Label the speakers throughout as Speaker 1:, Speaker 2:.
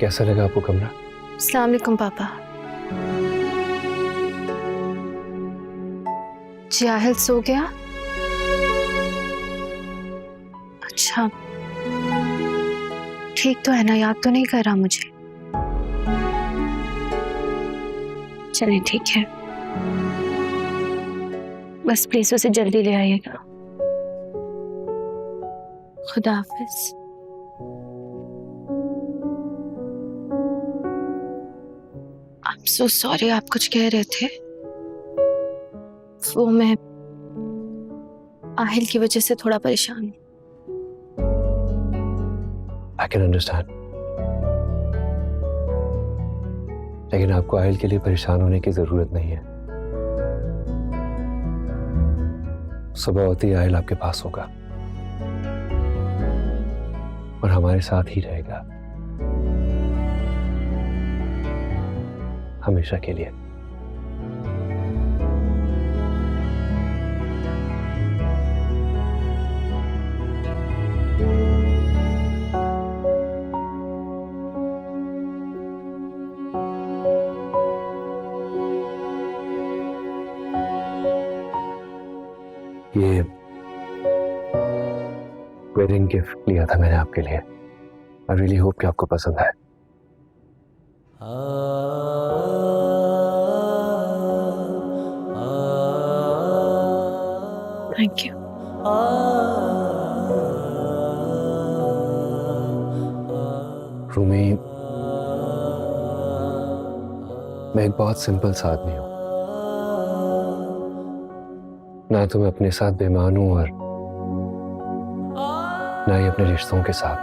Speaker 1: कैसा लगा आपको कमरा?
Speaker 2: अस्सलाम वालेकुम पापा। जाहिल सो गया? अच्छा, ठीक तो है ना? याद तो नहीं कर रहा मुझे? चलिए ठीक है, बस प्लीज उसे जल्दी ले आइएगा। खुदा हाफिज। आई एम सो सॉरी, आप कुछ कह रहे थे? वो मैं आहिल की वजह से थोड़ा परेशान हूँ।
Speaker 1: आई कैन अंडरस्टैंड, लेकिन आपको आहिल के लिए परेशान होने की जरूरत नहीं है। सुबह होती ही आहिल आपके पास होगा और हमारे साथ ही रहेगा हमेशा के लिए। ये वेडिंग गिफ्ट लिया था मैंने आपके लिए। आई रियली होप कि आपको पसंद आए।
Speaker 2: Thank you.
Speaker 1: रूमी, मैं एक बहुत सिंपल सा आदमी हूं। ना तो मैं अपने साथ बेईमान हूं और ना ही अपने रिश्तों के साथ,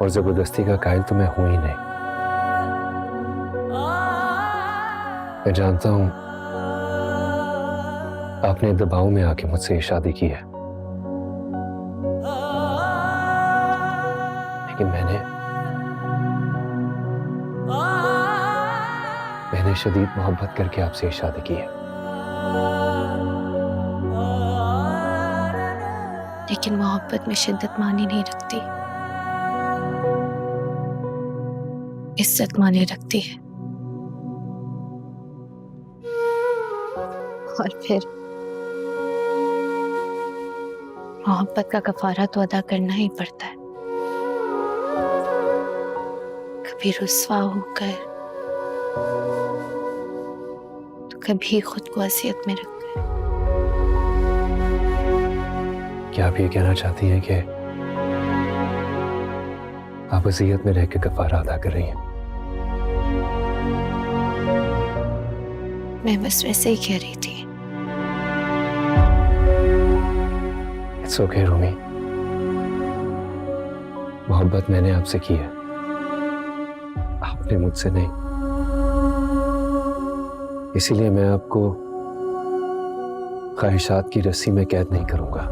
Speaker 1: और जबरदस्ती का कायल तो मैं हूं ही नहीं। मैं जानता हूं आपने दबाव में आके मुझसे शादी की है, लेकिन मैंने शदीद मोहब्बत करके आपसे शादी की है।
Speaker 2: लेकिन मोहब्बत में शिद्दत मानी नहीं रखती, इज्जत माने रखती है। और फिर मोहब्बत का कफारा तो अदा करना ही पड़ता है। कभी रुस्वा होकर तो कभी खुद को असियत में रखकर।
Speaker 1: क्या आप ये कहना चाहती हैं कि आप अज़ियत में रह के कफारा अदा कर रही हैं?
Speaker 2: मैं बस वैसे ही कह रही थी।
Speaker 1: इट्स ओके रूमी, मोहब्बत मैंने आपसे की है, आपने मुझसे नहीं। इसीलिए मैं आपको ख्वाहिशात की रस्सी में कैद नहीं करूंगा।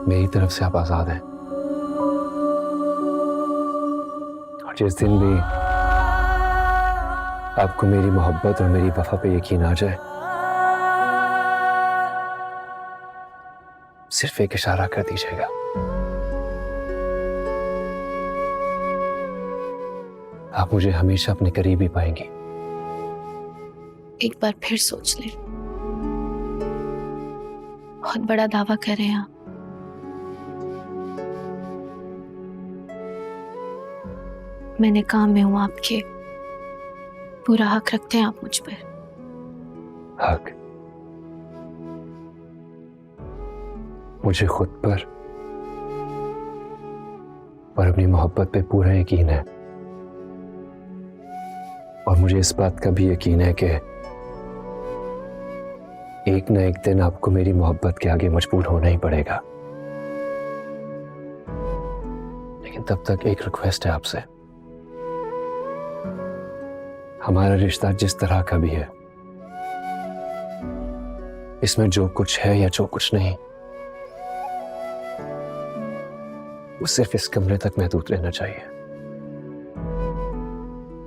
Speaker 1: मेरी तरफ से आप आजाद हैं, और जिस दिन भी आपको मेरी मोहब्बत और मेरी वफा पे यकीन आ जाए, सिर्फ एक इशारा कर दीजिएगा। आप मुझे हमेशा अपने करीब ही पाएंगी।
Speaker 2: एक बार फिर सोच ले, बहुत बड़ा दावा कर रहे हैं आप। मैंने काम में हूं आपके, पूरा हक रखते हैं आप मुझ पर।
Speaker 1: हक? मुझे खुद पर और अपनी मोहब्बत पे पूरा यकीन है, और मुझे इस बात का भी यकीन है कि एक न एक दिन आपको मेरी मोहब्बत के आगे मजबूर होना ही पड़ेगा। लेकिन तब तक एक रिक्वेस्ट है आपसे। हमारा रिश्ता जिस तरह का भी है, इसमें जो कुछ है या जो कुछ नहीं, वो सिर्फ इस कमरे तक महदूद रहना चाहिए।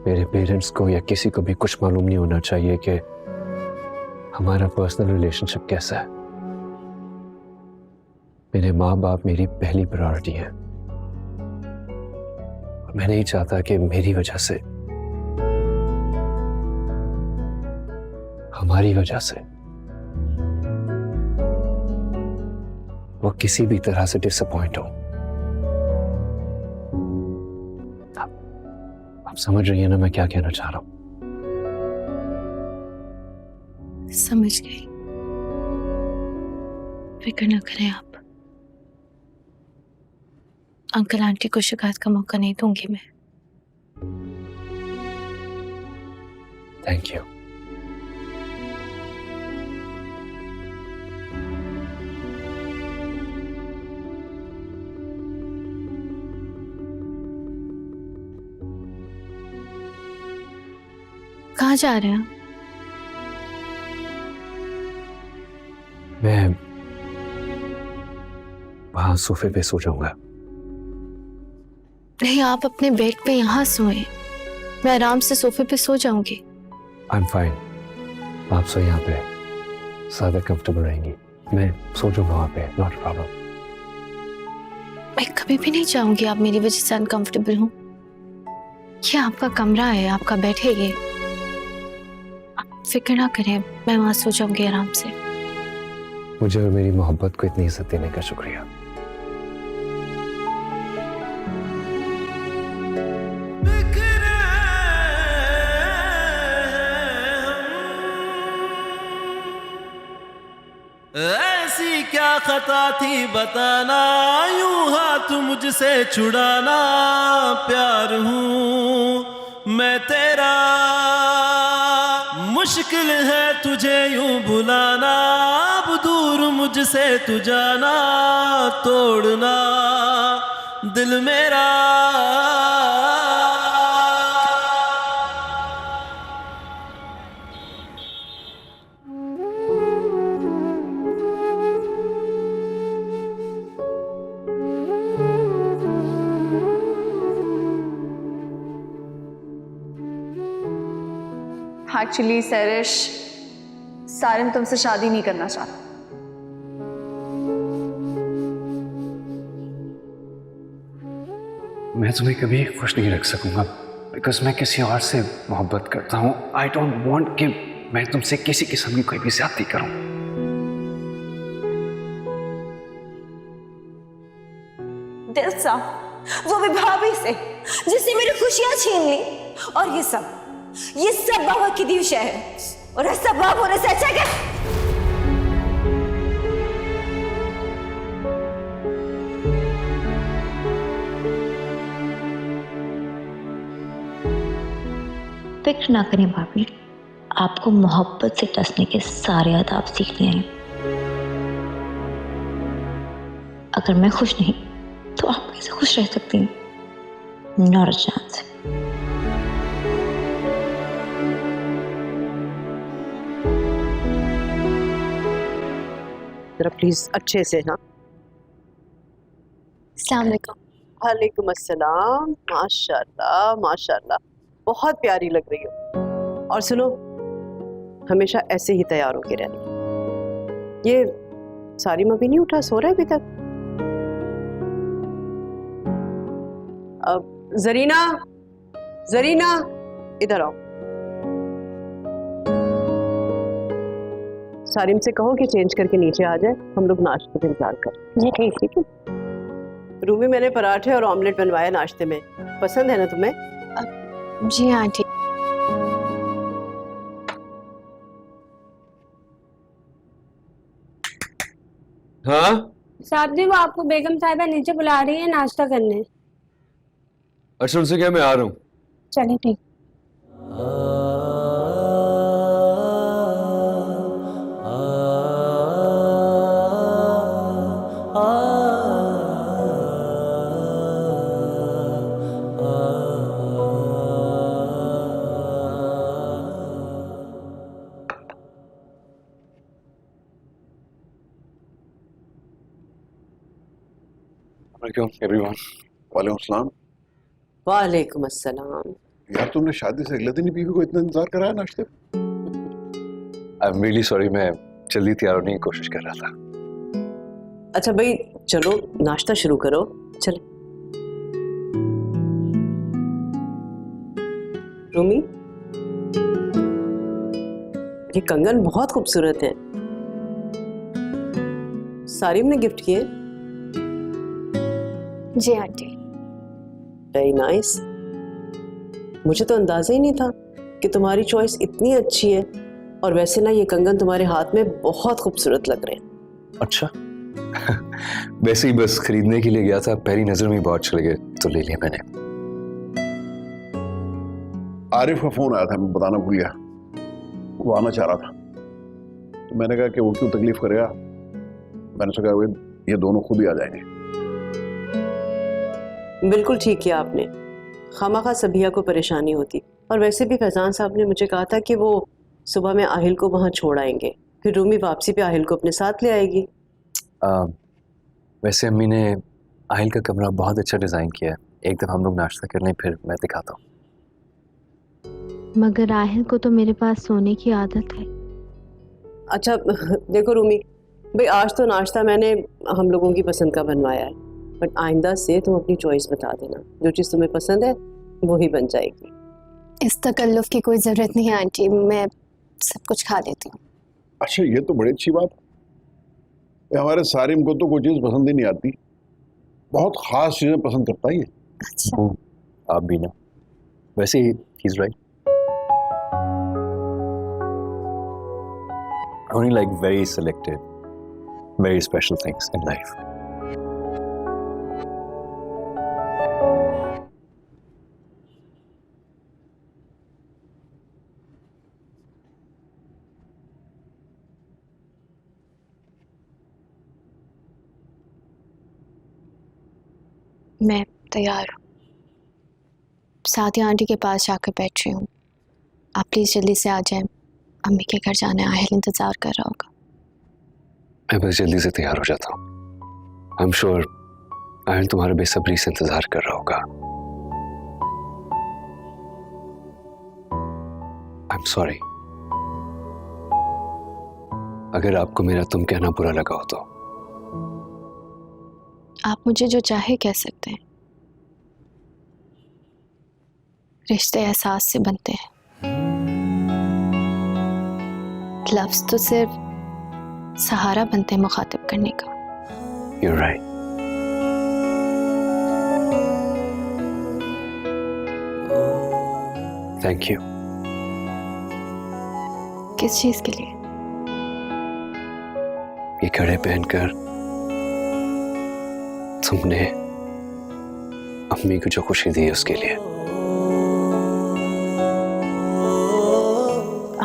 Speaker 1: मेरे पेरेंट्स को या किसी को भी कुछ मालूम नहीं होना चाहिए कि हमारा पर्सनल रिलेशनशिप कैसा है। मेरे माँ बाप मेरी पहली प्रायोरिटी है। मैं नहीं चाहता कि मेरी वजह से, हमारी वजह से वो किसी भी तरह से डिसअपॉइंट हो। आप समझ रही है ना मैं क्या कहना चाह रहा हूं?
Speaker 2: समझ गई। फिक्र ना करें आप। अंकल आंटी को शिकायत का मौका नहीं दूंगी मैं।
Speaker 1: Thank you.
Speaker 2: कहाँ जा रहे हैं?
Speaker 1: मैं वहां सोफे पे सो जाऊंगा।
Speaker 2: नहीं, आप अपने बेड पे यहाँ सोए, मैं आराम से सोफे पे सो जाऊंगी।
Speaker 1: I am fine. आप सो यहाँ पे, ज्यादा कंफर्टेबल रहेंगी। मैं सो जाऊंगा वहां पे, नॉट प्रॉब्लम।
Speaker 2: मैं कभी भी नहीं चाहूंगी आप मेरी वजह से अनकंफर्टेबल हो। ये आपका कमरा है, आपका बेड है ये। आप फिक्र ना करें, मैं वहां सो जाऊंगी आराम से।
Speaker 1: मुझे और मेरी मोहब्बत को इतनी इज्जत देने का शुक्रिया।
Speaker 3: ऐसी क्या खता थी बताना, यूं हाथ मुझसे छुड़ाना। प्यार हूं मैं तेरा, मुश्किल है तुझे यूं भुलाना। अब दूर मुझसे तू जाना, तोड़ना दिल मेरा।
Speaker 4: एक्चुअली सैरिश, सारिम तुमसे शादी नहीं करना चाहता।
Speaker 1: मैं तुम्हें कभी खुश नहीं रख सकूंगा, बिकॉज मैं किसी और से मोहब्बत करता हूँ। आई डोंट वांट कि मैं तुमसे किसी किस्म की कोई भी ज्यादती करूं।
Speaker 5: दिल सा वो भी भाभी से जिसने मेरी खुशियां छीन ली। और ये सब बाबा की दी शय है, और ऐसा बाप होने से अच्छा क्या?
Speaker 6: फिक्र ना करें भाभी, आपको मोहब्बत से टसने के सारे आदाब सीखने हैं। अगर मैं खुश नहीं तो आप कैसे खुश रह सकती हैं? Not a chance.
Speaker 7: जरा प्लीज अच्छे से। हाँ,
Speaker 2: अस्सलाम वालेकुम।
Speaker 7: वालेकुम अस्सलाम। माशाल्लाह माशाल्लाह, बहुत प्यारी लग रही हो। और सुनो, हमेशा ऐसे ही तैयार होके रहना। ये सारिम अभी नहीं उठा, सो रहा है अभी तक? अब जरीना, जरीना इधर आओ। सारिम से कहो कि चेंज करके नीचे आ जाए, हम लोग नाश्ते का इंतजार कर।
Speaker 6: जी ठीक है।
Speaker 7: रूम में मैंने पराठे और ऑमलेट बनवाया नाश्ते में, पसंद है ना तुम्हें?
Speaker 2: जी आंटी।
Speaker 1: हाँ
Speaker 8: साहब जी, वो आपको बेगम साहिबा नीचे बुला रही है नाश्ता करने।
Speaker 1: अच्छा, उनसे क्या, मैं आ रहा हूँ।
Speaker 8: चलिए ठीक।
Speaker 1: एवरीवन।
Speaker 9: वालेकुम अस्सलाम।
Speaker 7: वालेकुम अस्सलाम।
Speaker 9: यार तुमने शादी से अगले दिन ही बीवी को इतना इंतजार कराया नाश्ते?
Speaker 1: आई एम रियली सॉरी, मैं जल्दी तैयार होने की कोशिश कर रहा था।
Speaker 7: अच्छा भाई, चलो नाश्ता शुरू करो। चले। रूमी, ये कंगन बहुत खूबसूरत है। सारिम ने गिफ्ट किए।
Speaker 2: जी आंटी।
Speaker 7: Very nice. मुझे तो अंदाजा ही नहीं था कि तुम्हारी चॉइस इतनी अच्छी है। और वैसे ना ये कंगन तुम्हारे हाथ में बहुत खूबसूरत लग रहे हैं।
Speaker 1: अच्छा वैसे ही बस खरीदने के लिए गया था, पहली नजर में बहुत चले गए तो ले लिया मैंने।
Speaker 9: आरिफ का फोन आया था, मैं बताना भूल गया। वो आना चाह रहा था तो मैंने कहा कि वो क्यों तकलीफ करेगा, मैंने सोचा वे ये दोनों खुद ही आ जाएंगे।
Speaker 7: बिल्कुल ठीक किया आपने, खामखा सबिया को परेशानी होती। और वैसे भी फैजान साहब ने मुझे कहा था कि वो सुबह में आहिल को वहाँ छोड़ आएंगे, फिर रूमी वापसी पे आहिल को अपने साथ ले आएगी।
Speaker 1: वैसे अम्मी ने आहिल का कमरा बहुत अच्छा डिज़ाइन किया है, एक दफ़ा हम लोग नाश्ता कर लें फिर मैं दिखाता हूँ।
Speaker 2: मगर आहिल को तो मेरे पास सोने की आदत है।
Speaker 7: अच्छा देखो रूमी भाई, आज तो नाश्ता मैंने हम लोगों की पसंद का बनवाया है, बट आइंदा से तुम अपनी चॉइस बता देना, जो चीज़ तुम्हें पसंद है वही बन जाएगी।
Speaker 2: इस तकल्लुफ की कोई ज़रूरत नहीं है आंटी, मैं सब कुछ खा लेती हूँ।
Speaker 9: अच्छा ये तो बड़ी अच्छी बात है। हमारे सारिम को तो कोई चीज़ पसंद ही नहीं आती, बहुत खास चीज़ें पसंद करता ही है।
Speaker 2: अच्छा
Speaker 1: आप भी ना, वैसे ही he's right. I only like very selected, very special things in life.
Speaker 2: मैं तैयार हूँ, सादिया आंटी के पास जाकर बैठ रही हूँ। आप प्लीज़ जल्दी से आ जाएं, अम्मी के घर जाना है, आहिल इंतज़ार कर रहा होगा।
Speaker 1: मैं बस जल्दी से तैयार हो जाता हूँ। आई एम श्योर आहिल तुम्हारा बेसब्री से इंतजार कर रहा होगा। आई एम सॉरी अगर आपको मेरा तुम कहना बुरा लगा हो तो।
Speaker 2: आप मुझे जो चाहे कह सकते हैं, रिश्ते एहसास से बनते हैं, लफ्ज तो सिर्फ सहारा बनते हैं मुखातिब करने का।
Speaker 1: You're right. Thank you.
Speaker 2: किस चीज के लिए?
Speaker 1: ये कड़े पहनकर तुमने अम्मी को जो खुशी दी उसके लिए।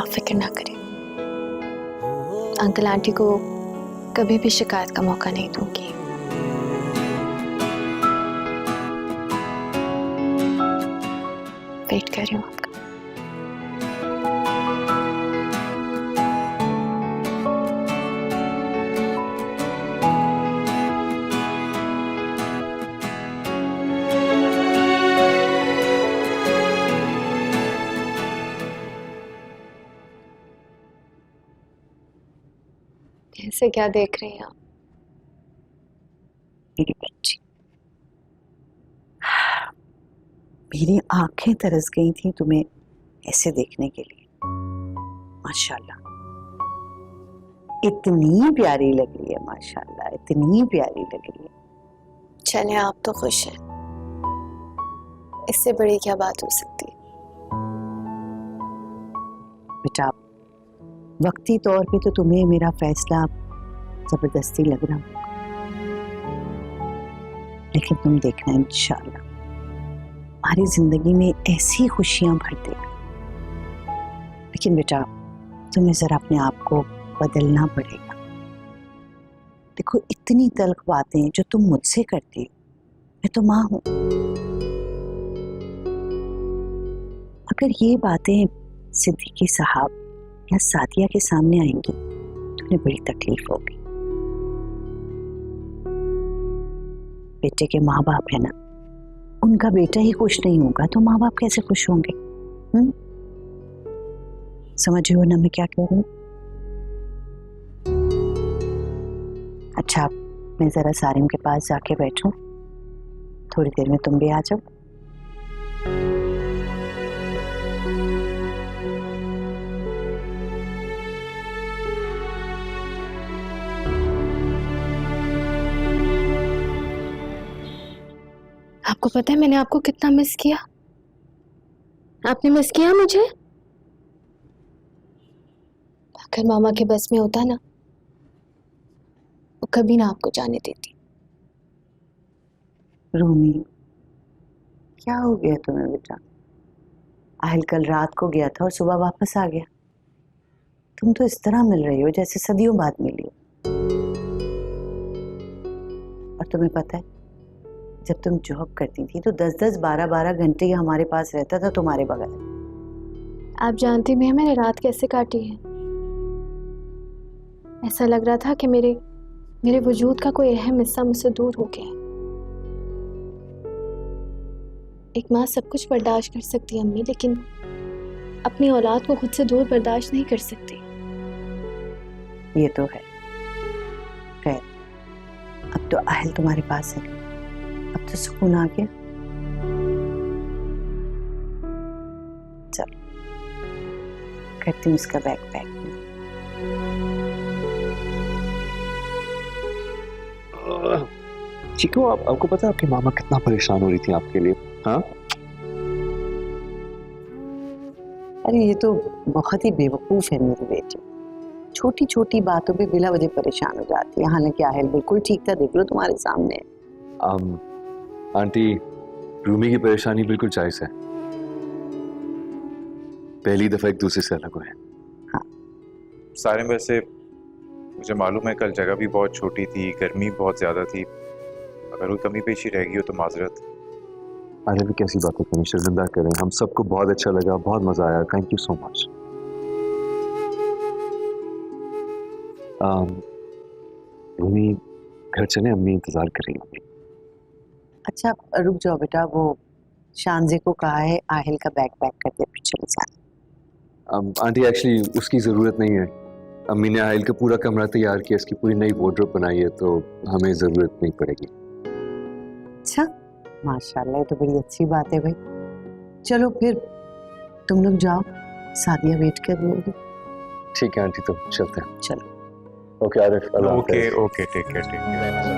Speaker 2: आप फिक्र ना करें, अंकल आंटी को कभी भी शिकायत का मौका नहीं दूंगी। वेट कर रही हूँ आपका। ऐसे क्या देख रही हैं आप?
Speaker 10: मेरी बच्ची, मेरी आंखें तरस गई थी तुम्हें ऐसे देखने के लिए। माशाल्लाह इतनी प्यारी लग रही है, माशाल्लाह इतनी प्यारी लग रही है।
Speaker 2: चले आप तो खुश हैं, इससे बड़ी क्या बात हो सकती है।
Speaker 10: बेटा वक्ती तौर पे तो तुम्हें मेरा फैसला जबरदस्ती लग रहा होगा, लेकिन तुम देखना इंशाअल्लाह हमारी जिंदगी में ऐसी खुशियां भर देगा। लेकिन बेटा तुम्हें जरा अपने आप को बदलना पड़ेगा। देखो इतनी तल्ख बातें जो तुम मुझसे करती हो, मैं तो माँ हूं। अगर ये बातें सिद्दीकी साहब या सादिया के सामने आएंगी तो उन्हें बड़ी तकलीफ होगी। बेटे के माँ बाप है ना, उनका बेटा ही खुश नहीं होगा तो माँ बाप कैसे खुश होंगे? समझ हो ना मैं क्या कह रही हूँ? अच्छा मैं जरा सारिम के पास जाके बैठूं, थोड़ी देर में तुम भी आ जाओ।
Speaker 2: आपको पता है मैंने आपको कितना मिस किया? आपने मिस किया मुझे? अगर मामा के बस में होता ना, वो कभी ना आपको जाने देती।
Speaker 10: रोमी, क्या हो गया तुम्हें बेटा? आहिल कल रात को गया था और सुबह वापस आ गया। तुम तो इस तरह मिल रही हो जैसे सदियों बाद मिली हो। और तुम्हें पता है, जब तुम जॉब करती थी तो 10-10, 12-12 घंटे ये हमारे पास रहता था तुम्हारे बगल।
Speaker 2: आप जानती भी हैं मैंने रात कैसे काटी है? ऐसा लग रहा था कि मेरे वजूद का कोई अहम हिस्सा मुझसे दूर हो गया है। एक माँ सब कुछ बर्दाश्त कर सकती है अम्मी, लेकिन अपनी औलाद को खुद से दूर बर्दाश्त नहीं कर सकती।
Speaker 10: ये तो है। खैर, अब तो आहिल तुम्हारे पास है, अब तो सुकून आ गया। चलो, करती हूँ उसका बैग पैक।
Speaker 1: चीकू, आपको पता है आपकी मामा कितना परेशान हो रही थी आपके लिए? हाँ,
Speaker 10: अरे ये तो बहुत ही बेवकूफ है मेरी बेटी। छोटी छोटी बातों पे बिला वजह परेशान हो जाती है। हालांकि आहिल बिल्कुल ठीक था, देख लो तुम्हारे सामने।
Speaker 1: आंटी, रूमी की परेशानी बिल्कुल जायज है। पहली दफा एक दूसरे से अलग हुए।
Speaker 10: हाँ,
Speaker 11: सारे वैसे मुझे मालूम है कल जगह भी बहुत छोटी थी, गर्मी बहुत ज्यादा थी। अगर कोई कमी पेशी रह गई हो तो माजरत।
Speaker 1: अरे भी कैसी बातें करें, शर्मिंदा करें। हम सबको बहुत अच्छा लगा, बहुत मजा आया। Thank you so much. Rumi, घर चले, अम्मी इंतजार कर रही होंगी।
Speaker 10: अच्छा रुक जाओ बेटा, वो शानजे को कहा है आहिल का बैग पैक कर दे, फिर चले जाना।
Speaker 1: आंटी, एक्चुअली उसकी जरूरत नहीं है। अम्मी ने आहिल का पूरा कमरा तैयार किया, इसकी पूरी नई वार्डरोब बनाई है, तो हमें जरूरत नहीं पड़ेगी।
Speaker 10: अच्छा, माशाल्लाह, ये तो बड़ी अच्छी बात है भाई। चलो फिर तुम लोग जाओ, सादिया वेट कर रही होगी।
Speaker 1: ठीक है आंटी, तो चलते हैं।
Speaker 10: चलो।
Speaker 1: ओके आरिफ, अल्लाह
Speaker 11: ओके
Speaker 1: हाफिज़।
Speaker 11: Okay, take care take care.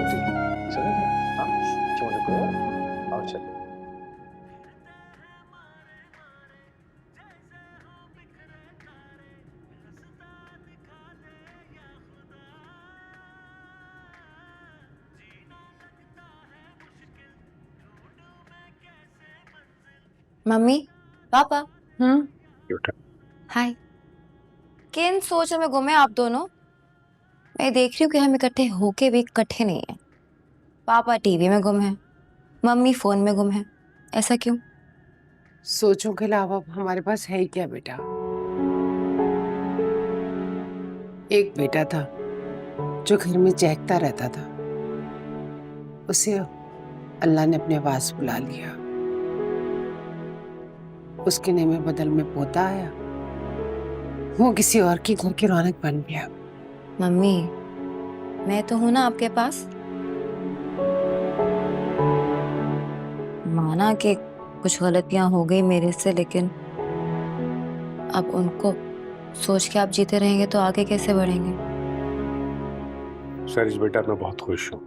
Speaker 5: Mummy, papa.
Speaker 2: Hi.
Speaker 5: किन सोचों में गुम है आप दोनों? मैं देख रही हूँ कि हम इकट्ठे होके भी इकट्ठे नहीं है। पापा टीवी में गुम है, मम्मी फोन में गुम है। ऐसा क्यों?
Speaker 12: सोचों के अलावा अब हमारे पास है ही क्या बेटा? एक बेटा था जो घर में चहकता रहता था, उसे अल्लाह ने अपने पास बुला लिया। उसके नेमे बदल में पोता आया, वो किसी और की घर की रौनक बन गया।
Speaker 5: मम्मी, मैं तो हूं ना आपके पास। माना कि कुछ गलतियां हो गई मेरे से, लेकिन अब उनको सोच के आप जीते रहेंगे तो आगे कैसे बढ़ेंगे?
Speaker 13: सरिश बेटा, मैं बहुत खुश हूँ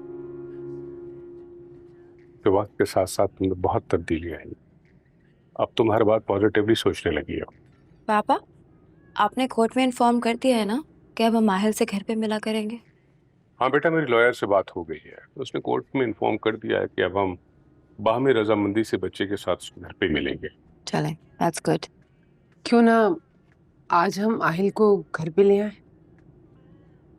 Speaker 13: कि वक्त के साथ साथ तुमने बहुत तब्दीली आई। अब तुम हर बात पॉजिटिवली सोचने लगी हो।
Speaker 5: पापा, आपने कोर्ट में इन्फॉर्म कर दिया है ना कि अब हम माहिल से घर पे मिला करेंगे?
Speaker 13: हाँ बेटा, मेरी लॉयर से बात हो गई है। उसने कोर्ट में इन्फॉर्म कर दिया है कि अब हम बाहमी रजामंदी से बच्चे के साथ घर पे मिलेंगे।
Speaker 5: चलें, दैट्स गुड।
Speaker 12: क्यों ना आज हम आहिल को घर पे ले आए?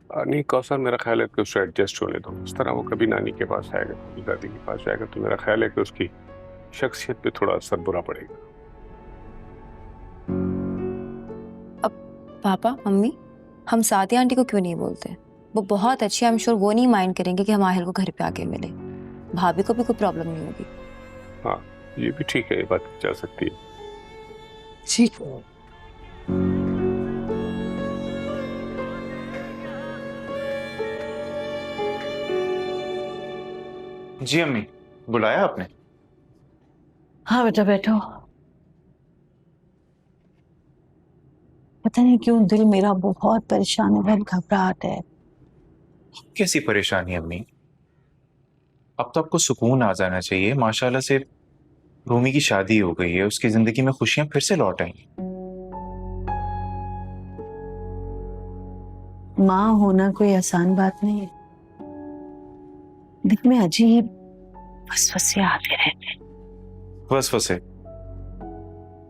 Speaker 13: नहीं कौसर, मेरा ख्याल है कि उससे एडजस्ट होने दो। इस तरह वो कभी नानी के पास आएगा, कभी दादी के पास जाएगा, तो मेरा ख्याल है कि उसकी शख्सियत पे थोड़ा असर बुरा पड़ेगा।
Speaker 5: अब पापा मम्मी, हम सादिया आंटी को क्यों नहीं बोलते? वो बहुत अच्छी है, आई एम श्योर वो नहीं माइंड करेंगे कि हम आहिल को घर पे आके मिले। भाभी को भी कोई प्रॉब्लम नहीं होगी।
Speaker 13: हाँ, ये भी ठीक है, ये बात की जा सकती है।
Speaker 12: ठीक।
Speaker 11: जी अम्मी, बुलाया आपने?
Speaker 10: हाँ बेटा, बैठो। पता नहीं क्यों दिल मेरा बहुत परेशान है, बहुत घबराहट है।
Speaker 11: कैसी परेशानी अम्मी? अब तो आपको सुकून आ जाना चाहिए। माशाल्लाह से रूमी की शादी हो गई है, उसकी जिंदगी में खुशियां फिर से लौट आई।
Speaker 10: माँ होना कोई आसान बात नहीं है। दिल में अजीब वसवसे आते रहते हैं।
Speaker 11: वसवसे?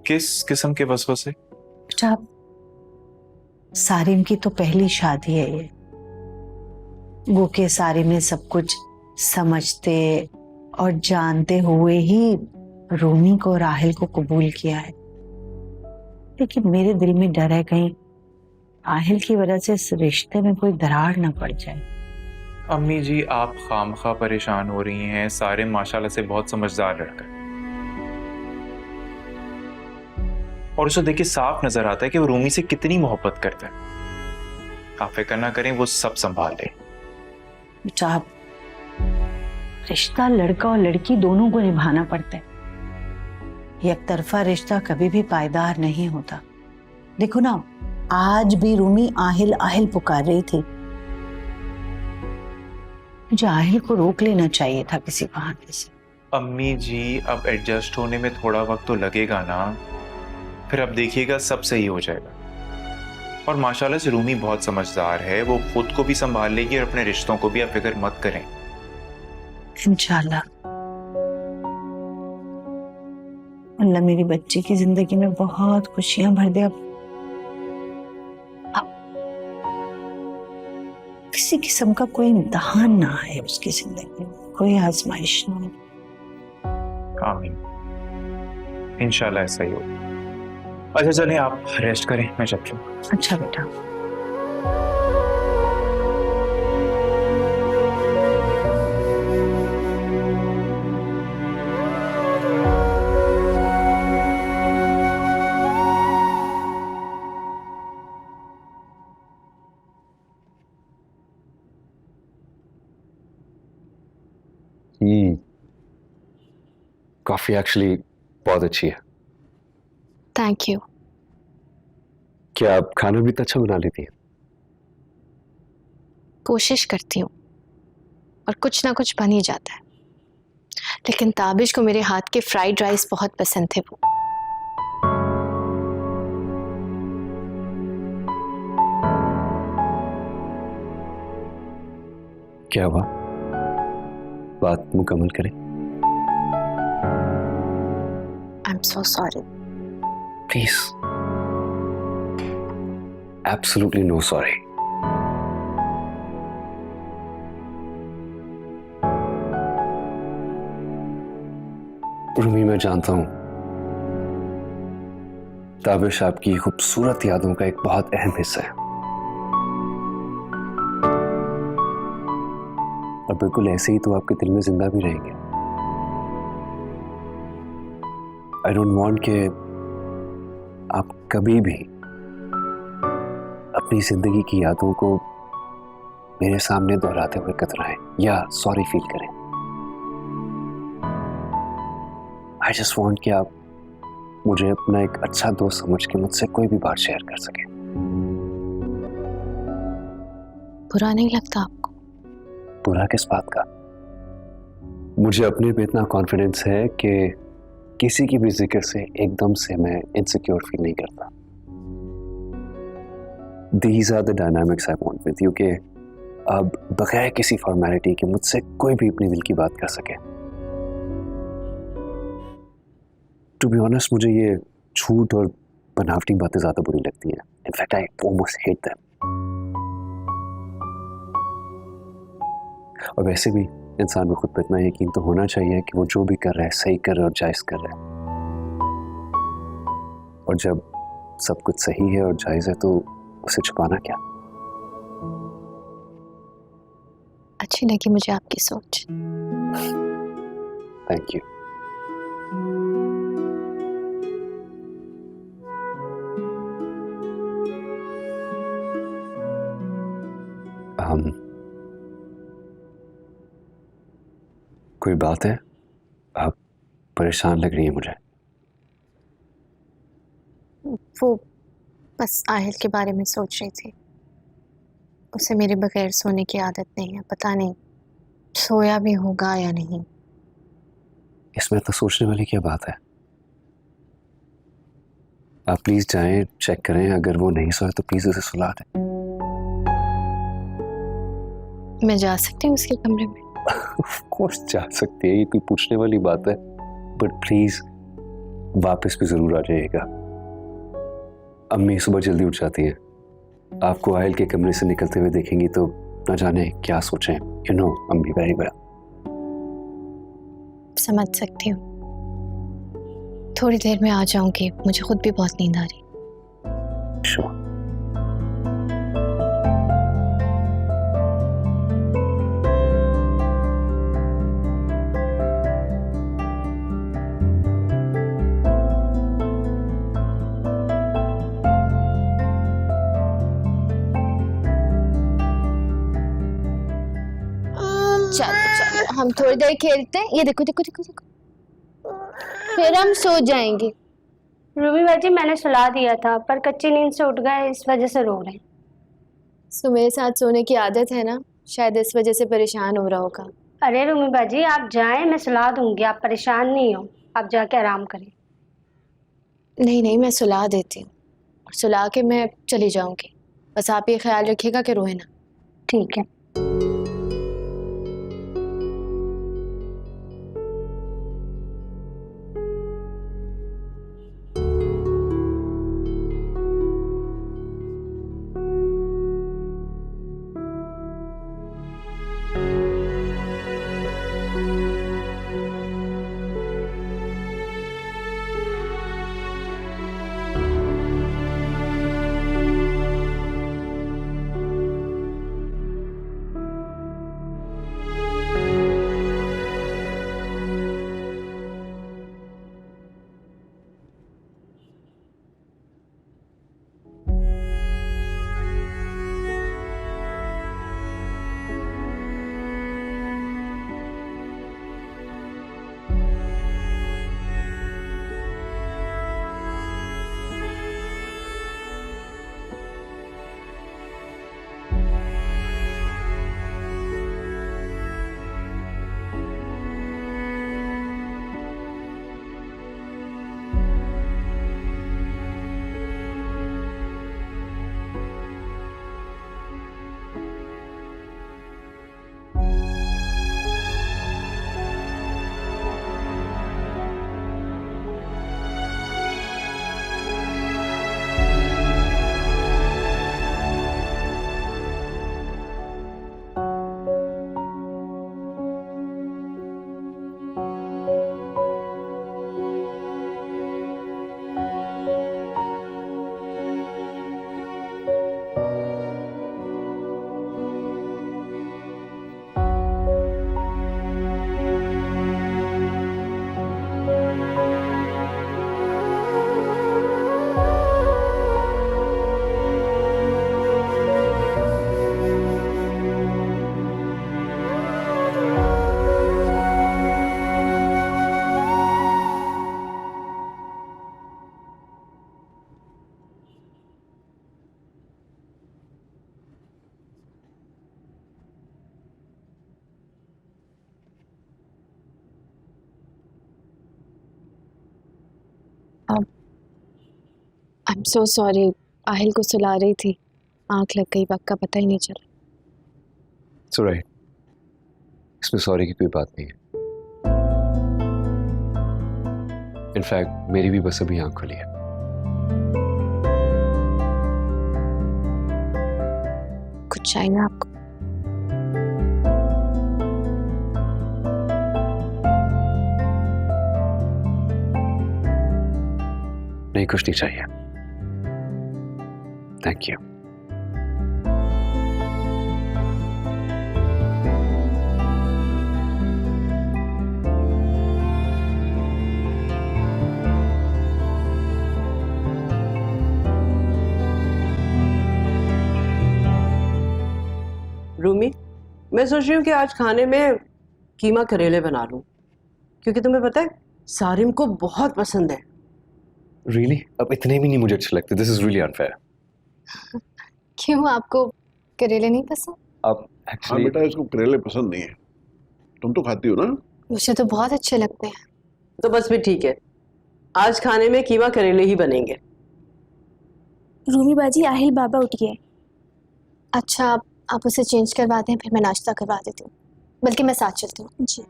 Speaker 11: किस किस्म के वसवसे?
Speaker 10: बेटा, सारिम की तो पहली शादी है ये। वो के सारिम ने सब कुछ समझते और जानते हुए ही रूमी को, राहिल को कबूल किया है। लेकिन मेरे दिल में डर है कहीं राहिल की वजह से इस रिश्ते में कोई दरार ना पड़ जाए।
Speaker 11: अम्मी जी, आप खामखा परेशान हो रही हैं। सारे माशाल्लाह से बहुत समझदार लड़का है, और उसे देखिए साफ नजर आता है कि वो रूमी से कितनी मोहब्बत करता है। आप फिक्र ना करें, वो सब संभाल ले।
Speaker 10: बेटा, रिश्ता लड़का और लड़की दोनों को निभाना पड़ता है। एक तरफा रिश्ता कभी भी पायदार नहीं होता। देखो ना, आज भी रूमी आहिल आहिल पुकार रही थी। मुझे आहिल को रोक लेना चाहिए था किसी बहाने से।
Speaker 11: अम्मी जी, अब एडजस्ट होने में थोड़ा वक्त तो लगेगा ना, फिर अब देखिएगा सब सही हो जाएगा। और माशाल्लाह से रूमी बहुत समझदार है, वो खुद को भी संभाल लेगी और अपने रिश्तों को भी। आप फिक्र मत करें।
Speaker 10: इंशाल्लाह। अल्लाह मेरी बच्ची की जिंदगी में बहुत खुशियां भर दे। अब किसी किस्म का कोई इम्तिहान ना आए उसकी जिंदगी में, कोई आजमाइश ना हो।
Speaker 11: आमीन, इंशाल्लाह ऐसा ही हो। अच्छा चलें, आप रेस्ट करें, मैं चलता हूँ।
Speaker 10: अच्छा बेटा।
Speaker 1: कॉफी एक्चुअली बहुत अच्छी है।
Speaker 2: Thank you.
Speaker 1: क्या आप खाना भी तो अच्छा बना लेती हैं?
Speaker 2: कोशिश करती हूँ और कुछ ना कुछ बन ही जाता है। लेकिन ताबिश को मेरे हाथ के फ्राइड राइस बहुत पसंद थे। वो
Speaker 1: क्या हुआ? बात मुकम्मल करें।
Speaker 2: I am so sorry.
Speaker 1: Please, absolutely no sorry. Rumi, मैं जानता हूं ताबिश आपकी खूबसूरत यादों का एक बहुत अहम हिस्सा है, और बिल्कुल ऐसे ही तो आपके दिल में जिंदा भी रहेंगे। आई डोंट वांट कि आप कभी भी अपनी जिंदगी की यादों को मेरे सामने दोहराते हुए कतराएं या सॉरी फील करें। आई जस्ट वांट कि आप मुझे अपना एक अच्छा दोस्त समझ के मुझसे कोई भी बात शेयर कर सके।
Speaker 2: बुरा नहीं लगता आपको?
Speaker 1: बुरा किस बात का? मुझे अपने पे इतना कॉन्फिडेंस है कि किसी की भी जिक्र से एकदम से मैं इनसिक्योर फील नहीं करता। These are the dynamics I want with you, कि अब बगैर किसी फॉर्मेलिटी के मुझसे कोई भी अपने दिल की बात कर सके। टू बी ऑनेस्ट, मुझे ये झूठ और बनावटी बातें ज्यादा बुरी लगती हैं। In fact I almost hate them. और वैसे भी इंसान को खुद पर इतना यकीन तो होना चाहिए कि वो जो भी कर रहा है सही कर रहा है और जायज कर रहा है। और जब सब कुछ सही है और जायज है तो उसे छुपाना क्या?
Speaker 2: अच्छी लगी मुझे आपकी सोच।
Speaker 1: Thank you. कोई बात है? आप परेशान लग रही है मुझे।
Speaker 2: वो बस आहिल के बारे में सोच रही थी। उसे मेरे बगैर सोने की आदत नहीं है। पता नहीं सोया भी होगा या नहीं।
Speaker 1: इसमें तो सोचने वाली क्या बात है। आप प्लीज जाएं, चेक करें, अगर वो नहीं सोए तो प्लीज उसे सुला दें।
Speaker 2: मैं जा सकती हूँ उसके कमरे में?
Speaker 1: ऑफ कोर्स जा सकती है, ये कोई पूछने वाली बात है, बट प्लीज वापस भी जरूर आ जाइएगा। अम्मी सुबह जल्दी उठ जाती हैं, आपको आयल के कमरे से निकलते हुए देखेंगी तो न जाने क्या सोचें। यू नो अम्मी वेरी वेल।
Speaker 2: समझ सकती हूँ, थोड़ी देर में आ जाऊंगी, मुझे खुद भी बहुत नींद आ रही।
Speaker 1: श्योर।
Speaker 2: चलो हम थोड़ी देर खेलते हैं। ये देखो देखो देखो देखो, फिर हम सो जाएंगे।
Speaker 8: रूबी बाजी मैंने सुला दिया था पर कच्ची नींद से उठ गए, इस वजह से रो रहे हैं।
Speaker 2: सो मेरे साथ सोने की आदत है ना, शायद इस वजह से परेशान हो रहा होगा।
Speaker 8: अरे रूबी बाजी आप जाएं, मैं सुला दूंगी, आप परेशान नहीं हो, आप जाके आराम करें।
Speaker 2: नहीं नहीं, मैं सुला देती हूँ, सुला के मैं चली जाऊंगी। बस आप ये ख्याल रखिएगा कि रोए ना।
Speaker 8: ठीक है।
Speaker 2: I am so sorry, Aahil को सुला रही थी, आंख लग गई, वक्त का पता ही नहीं चला।
Speaker 1: इट्स ऑलराइट, इसमें सॉरी की कोई बात नहीं है। इनफैक्ट मेरी भी बस अभी आंख खुली है।
Speaker 2: कुछ चाहिए आपको?
Speaker 1: नहीं, कुछ नहीं चाहिए, थैंक यू।
Speaker 7: रूमी, मैं सोच रही हूँ कि आज खाने में कीमा करेले बना लूं, क्योंकि तुम्हें पता है सारिम को बहुत पसंद है।
Speaker 1: रियली? अब इतने भी नहीं मुझे अच्छे लगते। This is really unfair.
Speaker 2: क्यों, आपको करेले नहीं पसंद?
Speaker 1: अब
Speaker 9: हाँ बेटा, इसको करेले पसंद नहीं है। तुम तो खाती हो ना?
Speaker 2: मुझे तो बहुत अच्छे लगते हैं।
Speaker 7: तो बस फिर ठीक है, आज खाने में कीमा करेले ही बनेंगे।
Speaker 8: रूमी बाजी, आहिल बाबा उठ गए।
Speaker 2: अच्छा, आप उसे चेंज करवा दें, फिर मैं नाश्ता करवा देती हूँ। बल्कि मैं साथ चलती हूँ।
Speaker 8: जी।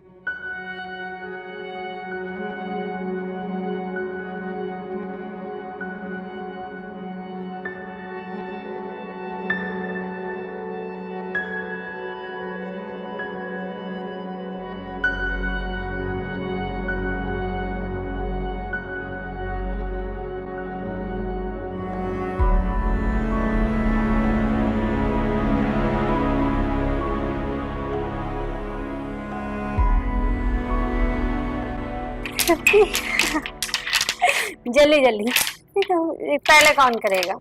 Speaker 8: जल्दी जल्दी, पहले कौन करेगा?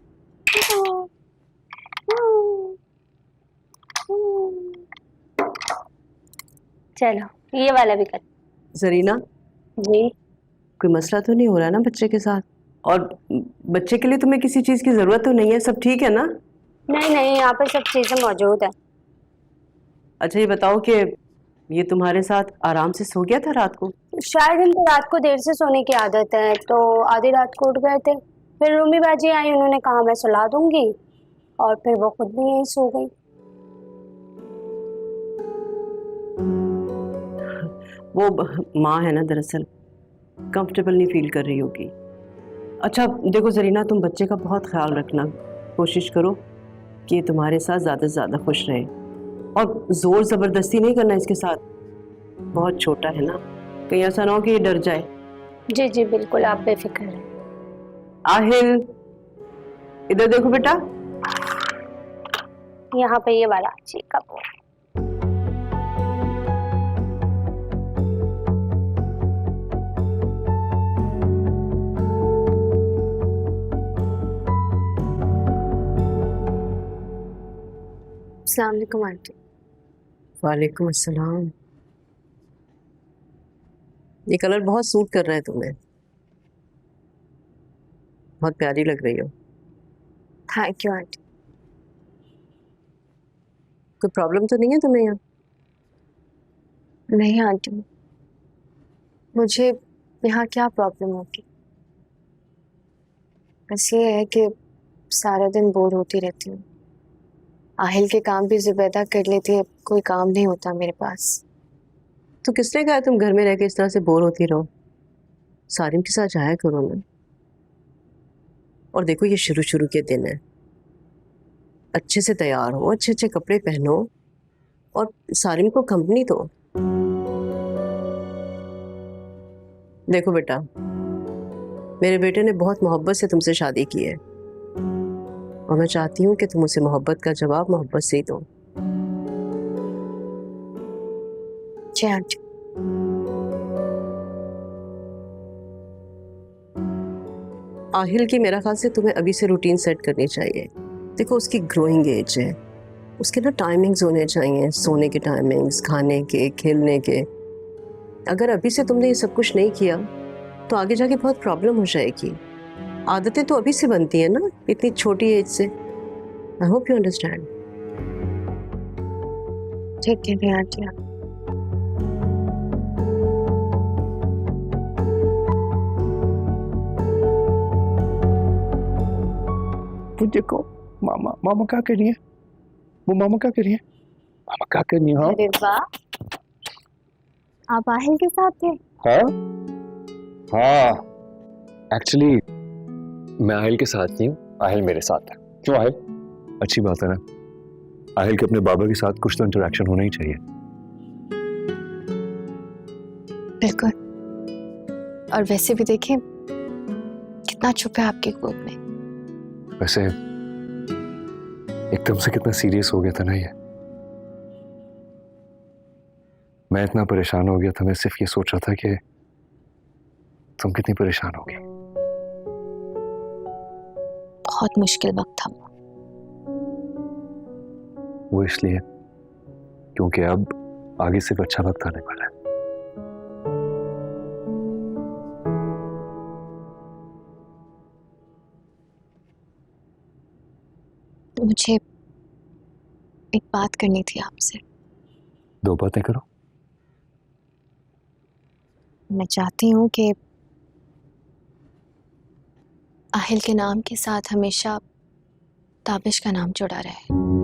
Speaker 8: चलो ये वाला भी कर।
Speaker 7: जरीना
Speaker 8: जी।
Speaker 7: कोई मसला तो नहीं हो रहा ना बच्चे के साथ? और बच्चे के लिए तुम्हें किसी चीज की जरूरत तो नहीं है? सब ठीक है ना?
Speaker 8: नहीं नहीं, यहाँ पे सब चीजें मौजूद है।
Speaker 7: अच्छा ये बताओ कि ये तुम्हारे साथ आराम से सो गया था रात को?
Speaker 8: शायद इनको रात को देर से सोने की आदत है, तो आधी रात को उठ गए थे। फिर रूमी बाजी आई, उन्होंने कहा मैं सुला दूंगी, और फिर वो खुद भी यहीं सो गई।
Speaker 7: वो माँ है ना, दरअसल कंफर्टेबल नहीं फील कर रही होगी। अच्छा देखो जरीना, तुम बच्चे का बहुत ख्याल रखना, कोशिश करो कि ये तुम्हारे साथ ज़्यादा से ज़्यादा खुश रहे, और ज़ोर ज़बरदस्ती नहीं करना इसके साथ, बहुत छोटा है ना, कहीं ऐसा ना हो कि ये डर जाए।
Speaker 8: जी जी बिल्कुल, आप बेफिक्र रहें।
Speaker 7: आहिल इधर देखो बेटा।
Speaker 8: यहाँ पे ये वाला जी कप।
Speaker 2: अस्सलाम वालेकुम आंटी।
Speaker 7: वालेकुम अस्सलाम। ये कलर बहुत सूट कर रहा है तुम्हें, बहुत प्यारी लग रही हो।
Speaker 2: Thank you aunty.
Speaker 7: कोई प्रॉब्लम तो नहीं है तुम्हें यहाँ?
Speaker 2: नहीं आंटी, मुझे यहाँ क्या प्रॉब्लम होगी? बस ये है कि सारा दिन बोर होती रहती हूँ। आहिल के काम भी ज़ुबैदा कर लेती है, कोई काम नहीं होता मेरे पास।
Speaker 7: तो किसने कहा तुम घर में रह के इस तरह से बोर होती रहो? सारिम के साथ जाया करो ना। और देखो ये शुरू शुरू के दिन है, अच्छे से तैयार हो, अच्छे अच्छे कपड़े पहनो, और सारिम को कंपनी दो। देखो बेटा, मेरे बेटे ने बहुत मोहब्बत से तुमसे शादी की है, और मैं चाहती हूँ कि तुम उसे मोहब्बत का जवाब मोहब्बत से ही दो।
Speaker 2: जी आंटी।
Speaker 7: आहिल की मेरा ख्याल से तुम्हें अभी से रूटीन सेट करनी चाहिए। देखो उसकी ग्रोइंग एज है, उसके ना टाइमिंग्स होने चाहिए, सोने के टाइमिंग्स, खाने के, खेलने के। अगर अभी से तुमने ये सब कुछ नहीं किया तो आगे जाके बहुत प्रॉब्लम हो जाएगी। आदतें तो अभी से बनती है ना, इतनी छोटी एज से। I hope you understand.
Speaker 2: ठीक है आंटी।
Speaker 9: तो देखो मामा, मामा क्या कर रही है? वो मामा क्या कर रही है? मामा क्या कर रही है?
Speaker 8: अरे वाह, आप आहिल के साथ थे?
Speaker 1: हाँ हाँ, एक्चुअली मैं आहिल के साथ नहीं हूँ, आहिल मेरे साथ है। क्यों आहिल? अच्छी बात है ना, आहिल के अपने बाबा के साथ कुछ तो इंटरेक्शन होना ही चाहिए।
Speaker 2: बिल्कुल। और वैसे भी देखें कितना चुप है आपकी गोद में।
Speaker 1: वैसे एकदम से कितना सीरियस हो गया था ना ये। मैं इतना परेशान हो गया था, मैं सिर्फ ये सोच रहा था कि तुम कितनी परेशान होगी।
Speaker 2: बहुत मुश्किल वक्त था
Speaker 1: वो इसलिए क्योंकि अब आगे सिर्फ अच्छा वक्त आने वाला है।
Speaker 2: मुझे एक बात करनी थी आपसे।
Speaker 1: दो बातें करो।
Speaker 2: मैं चाहती हूँ कि आहिल के नाम के साथ हमेशा ताबिश का नाम जुड़ा रहे।